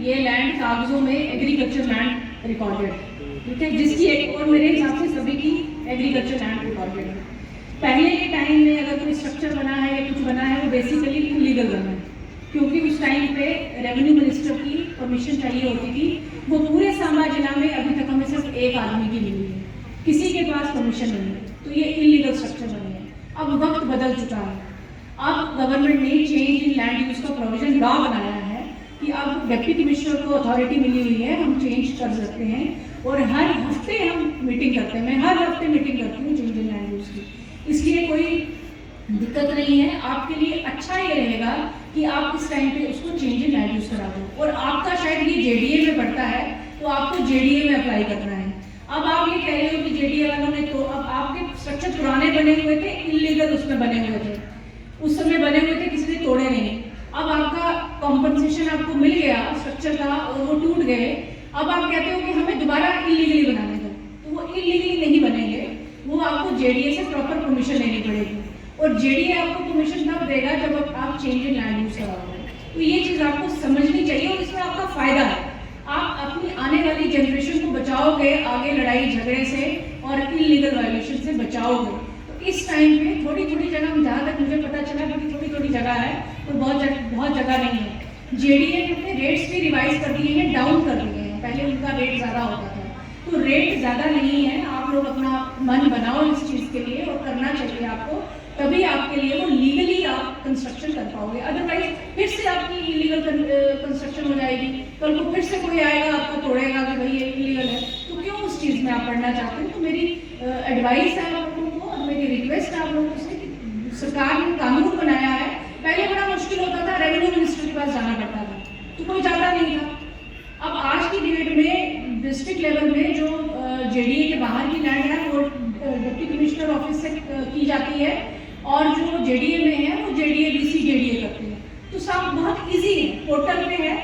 ये लैंड कागजों में एग्रीकल्चर लैंड रिकॉर्डेड है, ठीक है, जिसकी एक और मेरे हिसाब से सभी की एग्रीकल्चर लैंड रिकॉर्डेड है। पहले के टाइम में अगर कोई स्ट्रक्चर बना है या कुछ बना है वो बेसिकली इलीगल बना है, क्योंकि उस टाइम पे रेवेन्यू मिनिस्टर की परमिशन चाहिए होती थी। वो पूरे सांबा जिला में अभी तक हमें सिर्फ एक आदमी की मिली है, किसी के पास परमिशन नहीं है, तो ये इलीगल स्ट्रक्चर बने हैं। अब वक्त बदल चुका है, अब गवर्नमेंट ने चेंज इन लैंड यूज का प्रोविजन लॉ बनाया है कि अब डिप्टी कमिश्नर को अथॉरिटी मिली हुई है, हम चेंज कर सकते हैं और हर हफ्ते हम मीटिंग करते हैं। मैं हर हफ्ते मीटिंग करती हूँ चेंज इन लैंड यूज की, इसलिए कोई दिक्कत नहीं है। आपके लिए अच्छा ये रहेगा कि आप इस टाइम पे उसको चेंज इन लैंड यूज करा दो। और आपका शायद ये जेडीए में पड़ता है तो आपको जेडीए में अप्लाई करना है। अब आप ये कह रहे हो कि जेडीए वालों ने, तो अब आपके स्ट्रक्चर पुराने बने हुए थे, इलीगल उसमें बने हुए थे, उस समय बने हुए थे, किसी ने तोड़े नहीं। अब आपका कॉम्पनसेशन आपको मिल गया स्ट्रक्चर का और वो टूट गए, अब आप कहते हो कि हमें दोबारा इलीगली बनाने दो, तो वो इलीगली नहीं बनेंगे, वो आपको जेडीए से प्रॉपर परमिशन लेनी पड़ेगी। और जेडीए आपको परमिशन तब देगा जब आप चेंज इन लैंड यूज कराओगे। तो ये चीज़ आपको समझनी चाहिए और इसमें आपका फायदा है। आप अपनी आने वाली जनरेशन को बचाओगे आगे लड़ाई झगड़े से और इलीगल वायलेशन से बचाओगे। तो इस टाइम पे थोड़ी थोड़ी जगह, जहाँ तक मुझे पता चला कि थोड़ी थोड़ी जगह है, तो बहुत जगह नहीं है। जेडीए ने अपने रेट्स भी रिवाइज कर दिए हैं, डाउन कर दिए हैं। पहले उनका रेट ज़्यादा होता था, तो रेट ज़्यादा नहीं है। आप लोग अपना मन बनाओ इस चीज़ के लिए और करना चाहिए आपको, तभी आपके लिए वो लीगली आप कंस्ट्रक्शन कर पाओगे। अदरवाइज फिर से आपकी इलीगल कंस्ट्रक्शन हो जाएगी, कल को फिर से कोई आएगा आपको तोड़ेगा कि भाई ये इलीगल है, तो क्यों उस चीज़ में आप पढ़ना चाहते हैं। तो मेरी एडवाइस है आप लोगों को और मेरी रिक्वेस्ट है आप लोगों से कि सरकार ने कानून बनाया है। पहले बड़ा मुश्किल होता था, रेवेन्यू मिनिस्टर के पास जाना पड़ता था, तो कोई जाता नहीं था। अब आज की डेट में डिस्ट्रिक्ट लेवल में जो जेडीए के बाहर की लैंड है वो डिप्टी कमिश्नर ऑफिस से की जाती है, और जो जेडीए में है वो जेडीए बीसी जेडीए करते हैं। तो सब बहुत इजी है, पोर्टल पे है,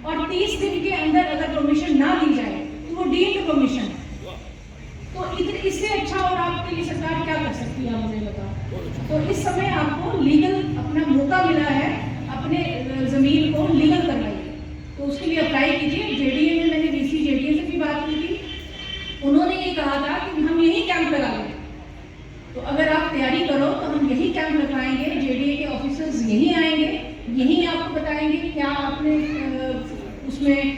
और 30 दिन के अंदर अगर परमिशन ना दी जाए तो वो डीम्ड परमिशन है। तो इससे अच्छा और आपके लिए सरकार क्या कर सकती है, मुझे बताओ। तो इस समय आपको लीगल अपना मौका मिला है, अपने जमीन को लीगल करवाइए, तो उसके लिए अप्लाई कीजिए। जेडीए में मैंने बीसी जेडीए से भी बात की थी, उन्होंने ये कहा था कि हम यही कैंप लगा लेंगे, तो अगर आप तैयारी करो तो हम यही कैंप लगाएंगे, जेडीए के ऑफिसर्स यही आएंगे, यही आपको बताएंगे क्या आपने उसमें